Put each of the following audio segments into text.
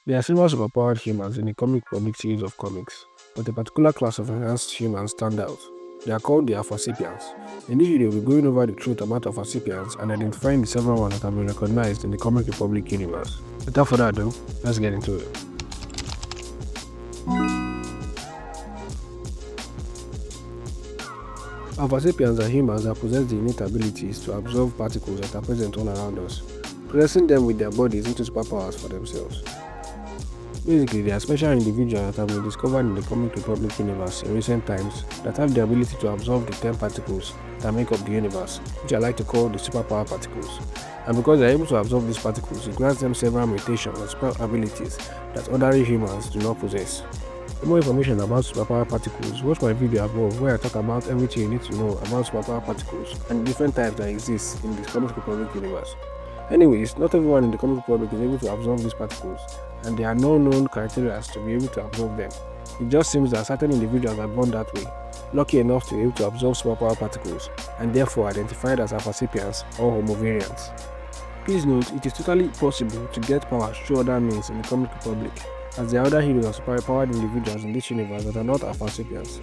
There are several superpowered humans in the comic public series of comics, but a particular class of enhanced humans stand out. They are called the Alpha Sapiens. In this video, we'll be going over the truth about Alpha Sapiens and identifying the several ones that have been recognized in the Comic Republic universe. Without further ado, let's get into it. Alpha Sapiens are humans that possess the innate abilities to absorb particles that are present all around us, possessing them with their bodies into superpowers for themselves. Basically, they are special individuals that have been discovered in the Comic Republic universe in recent times that have the ability to absorb the 10 particles that make up the universe, which I like to call the superpower particles. And because they are able to absorb these particles, it grants them several mutations and special abilities that ordinary humans do not possess. For more information about superpower particles, watch my video above where I talk about everything you need to know about superpower particles and the different types that exist in the Comic Republic universe. Anyways, not everyone in the Comic Republic is able to absorb these particles, and there are no known criteria to be able to absorb them. It just seems that certain individuals are born that way, lucky enough to be able to absorb superpower particles, and therefore identified as Alpha Sapiens or Homo variants. Please note, it is totally possible to get powers through other means in the Comic Republic, as there are other heroes and superpowered individuals in this universe that are not Alpha Sapiens.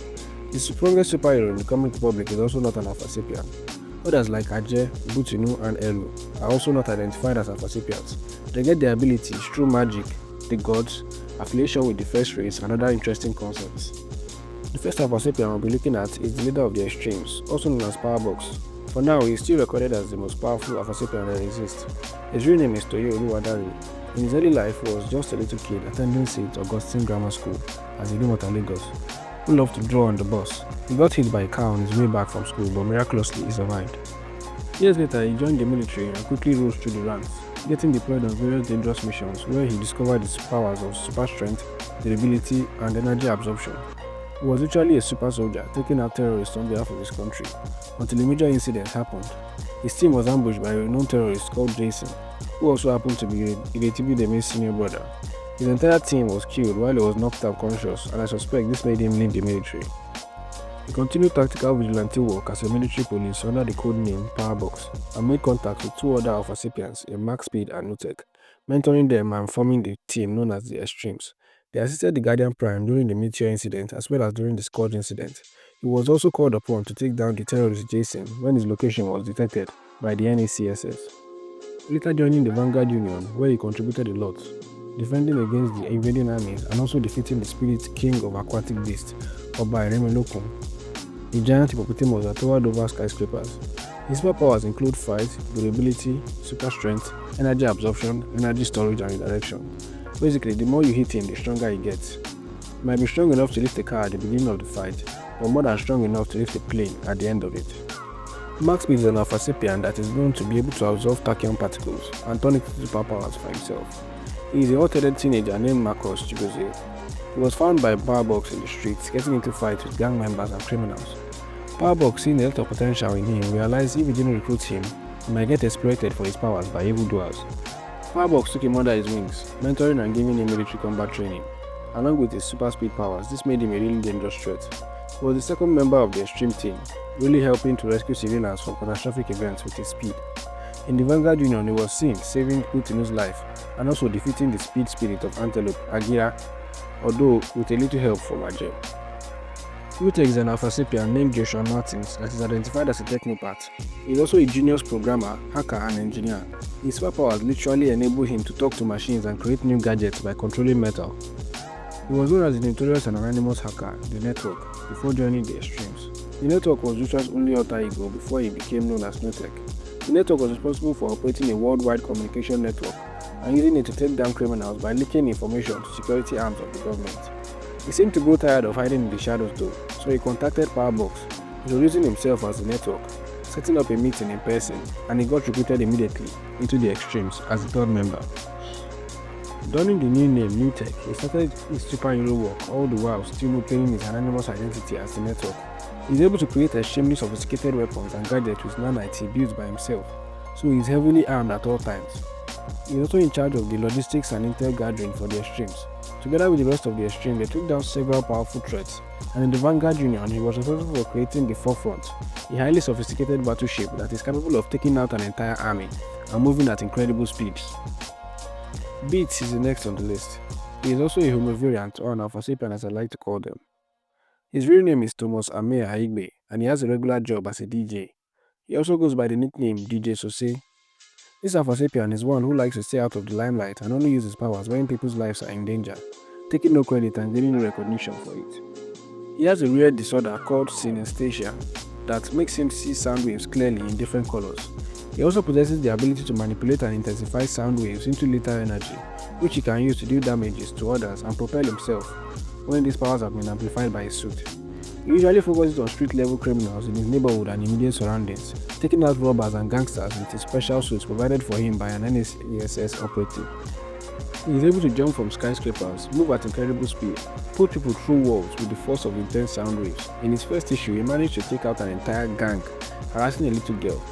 The strongest superhero in the Comic Republic is also not an Alpha Sapien. Others like Ajay, Butinu, and Elu are also not identified as Alpha Sapiens. They get their abilities through magic, the gods, affiliation with the first race, and other interesting concepts. The first Alpha Sapien we'll be looking at is the leader of the extremes, also known as Powerbox. For now, he is still recorded as the most powerful Alpha Sapien that exists. His real name is Toye Oluwadari. In his early life, he was just a little kid attending St. Augustine Grammar School as Idumota, Lagos, who loved to draw on the bus. He got hit by a car on his way back from school, but miraculously he survived. Years later, he joined the military and quickly rose through the ranks, getting deployed on various dangerous missions where he discovered the powers of super strength, durability, and energy absorption. He was literally a super soldier taking out terrorists on behalf of his country, until a major incident happened. His team was ambushed by a renowned terrorist called Jason, who also happened to be Idetibi Demi's senior brother. His entire team was killed while he was knocked unconscious, and I suspect this made him leave the military. He continued tactical vigilante work as a military police under the code name Powerbox and made contact with two other Alpha Sapiens in Maxspeed and innate, mentoring them and forming the team known as the Extremes. They assisted the Guardian Prime during the Meteor incident as well as during the Scourge incident. He was also called upon to take down the terrorist Jason when his location was detected by the NACSS. Later joining the Vanguard Union, where he contributed a lot, defending against the invading armies and also defeating the spirit king of aquatic beasts, Oba Eremelokun, the giant hippopotamus that towered over skyscrapers. His superpowers include fight, durability, super strength, energy absorption, energy storage, and redirection. Basically, the more you hit him, the stronger he gets. He might be strong enough to lift a car at the beginning of the fight, but more than strong enough to lift a plane at the end of it. Maxspeed is an Alpha Sapien that is known to be able to absorb tachyon particles and turn it into superpowers for himself. He is a hot-headed teenager named Marcus Chigozie. He was found by Powerbox in the streets, getting into fights with gang members and criminals. Powerbox, seeing a lot of potential in him, realized if he didn't recruit him, he might get exploited for his powers by evildoers. Powerbox took him under his wings, mentoring and giving him military combat training. Along with his super speed powers, this made him a really dangerous threat. He was the second member of the Extreme team, really helping to rescue civilians from catastrophic events with his speed. In the Vanguard Union, he was seen saving Butinu's life and also defeating the speed spirit of Antelope, Agira, although with a little help from Ajay. Innate is an Alpha Sapien named Joshua Martins that is identified as a technopath. He is also a genius programmer, hacker, and engineer. His superpowers literally enable him to talk to machines and create new gadgets by controlling metal. He was known as the notorious and anonymous hacker, the Network, before joining the Extremes. The Network was Joshua's only alter ego before he became known as Notech. The Network was responsible for operating a worldwide communication network and using it to take down criminals by leaking information to security arms of the government. He seemed to grow tired of hiding in the shadows though, so he contacted Powerbox, introducing himself as the Network, setting up a meeting in person, and he got recruited immediately into the Extremes as the third member. Donning the new name Newtech, he started his superhero work all the while still maintaining his anonymous identity as the Network. He is able to create extremely sophisticated weapons and gadgets with nanite built by himself, so he is heavily armed at all times. He is also in charge of the logistics and intel gathering for the Extremes. Together with the rest of the Extreme, they took down several powerful threats, and in the Vanguard Union, he was responsible for creating the Forefront, a highly sophisticated battleship that is capable of taking out an entire army and moving at incredible speeds. Beatz is the next on the list. He is also a Homo variant, or an Alpha sapien as I like to call them. His real name is Thomas Amir Aigbe, and he has a regular job as a DJ. He also goes by the nickname DJ Sose. This Alpha sapien is one who likes to stay out of the limelight and only uses powers when people's lives are in danger, taking no credit and getting no recognition for it. He has a rare disorder called synesthesia that makes him see sound waves clearly in different colors. He also possesses the ability to manipulate and intensify sound waves into lethal energy, which he can use to do damages to others and propel himself when these powers have been amplified by his suit. He usually focuses on street-level criminals in his neighborhood and immediate surroundings, taking out robbers and gangsters with his special suits provided for him by an NSAS operative. He is able to jump from skyscrapers, move at incredible speed, put people through walls with the force of intense sound waves. In his first issue, he managed to take out an entire gang, harassing a little girl.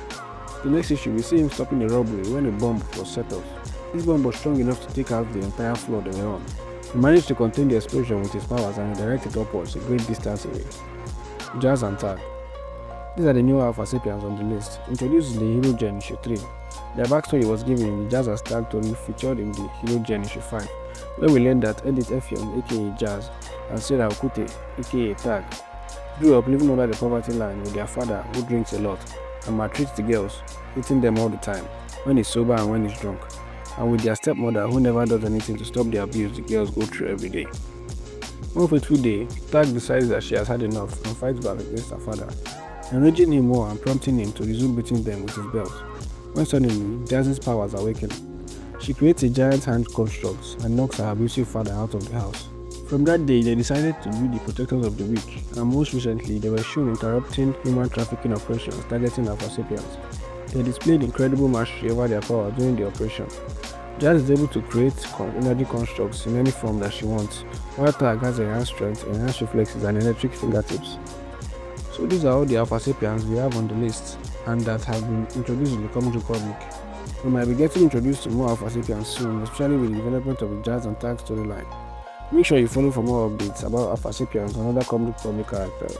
The next issue, we see him stopping a robbery when a bomb was set off. This bomb was strong enough to take out the entire floor they were on. He managed to contain the explosion with his powers and redirect it upwards a great distance away. Jazz and Tag. These are the new Alpha sapiens on the list, introduced in the Hero Gen issue 3. Their backstory was given in the Jazz and Tag story featured in the Hero Gen issue 5, where we learned that Edith Effiong, aka Jazz, and Sarah Okute, aka Tag, grew up living under the poverty line with their father, who drinks a lot and maltreats the girls, hitting them all the time, when he's sober and when he's drunk, and with their stepmother, who never does anything to stop the abuse the girls go through every day. One fateful day, Tag decides that she has had enough and fights back against her father, enraging him more and prompting him to resume beating them with his belt. When suddenly, Jazz's powers awaken. She creates a giant hand construct and knocks her abusive father out of the house. From that day, they decided to be the protectors of the weak, and most recently, they were shown interrupting human trafficking operations targeting Alpha sapiens. They displayed incredible mastery over their power during the operation. Jazz is able to create energy constructs in any form that she wants, while Tag has enhanced strength, enhanced reflexes, and electric fingertips. So these are all the Alpha sapiens we have on the list, and that have been introduced in the comic book. We might be getting introduced to more Alpha sapiens soon, especially with the development of the Jazz and Tag storyline. Make sure you follow for more updates about Alpha sapiens and other comic characters.